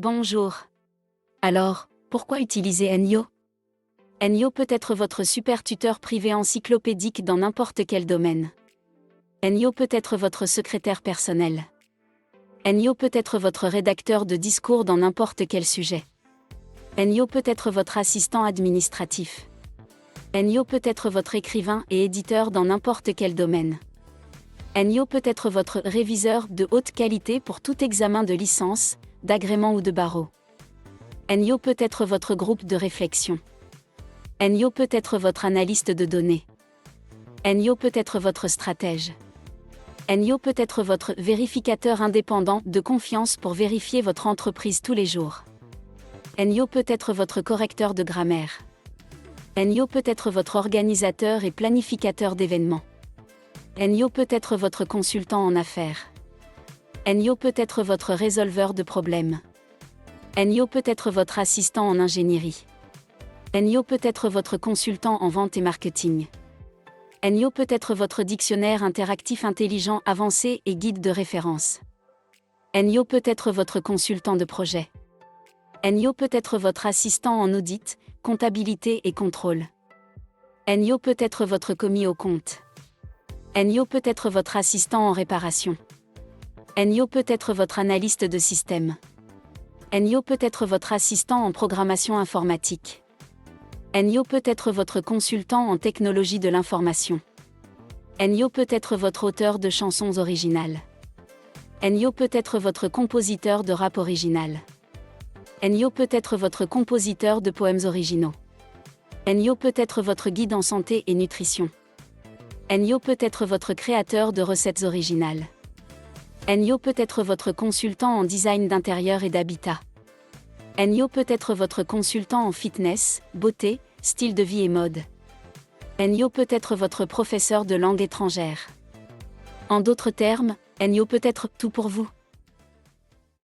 Bonjour. Alors, pourquoi utiliser Enyo? Enyo peut être votre super tuteur privé encyclopédique dans n'importe quel domaine. Enyo peut être votre secrétaire personnel. Enyo peut être votre rédacteur de discours dans n'importe quel sujet. Enyo peut être votre assistant administratif. Enyo peut être votre écrivain et éditeur dans n'importe quel domaine. Enyo peut être votre réviseur de haute qualité pour tout examen de licence, d'agrément ou de barreau. Enyo peut être votre groupe de réflexion. Enyo peut être votre analyste de données. Enyo peut être votre stratège. Enyo peut être votre vérificateur indépendant de confiance pour vérifier votre entreprise tous les jours. Enyo peut être votre correcteur de grammaire. Enyo peut être votre organisateur et planificateur d'événements. Enyo peut être votre consultant en affaires. Enyo peut être votre résolveur de problèmes. Enyo peut être votre assistant en ingénierie. Enyo peut être votre consultant en vente et marketing. Enyo peut être votre dictionnaire interactif intelligent avancé et guide de référence. Enyo peut être votre consultant de projet. Enyo peut être votre assistant en audit, comptabilité et contrôle. Enyo peut être votre commis au compte. Enyo peut être votre assistant en réparation. Enyo peut être votre analyste de système. Enyo peut être votre assistant en programmation informatique. Enyo peut être votre consultant en technologie de l'information. Enyo peut être votre auteur de chansons originales. Enyo peut être votre compositeur de rap original. Enyo peut être votre compositeur de poèmes originaux. Enyo peut être votre guide en santé et nutrition. Enyo peut être votre créateur de recettes originales. Enyo peut être votre consultant en design d'intérieur et d'habitat. Enyo peut être votre consultant en fitness, beauté, style de vie et mode. Enyo peut être votre professeur de langue étrangère. En d'autres termes, Enyo peut être tout pour vous.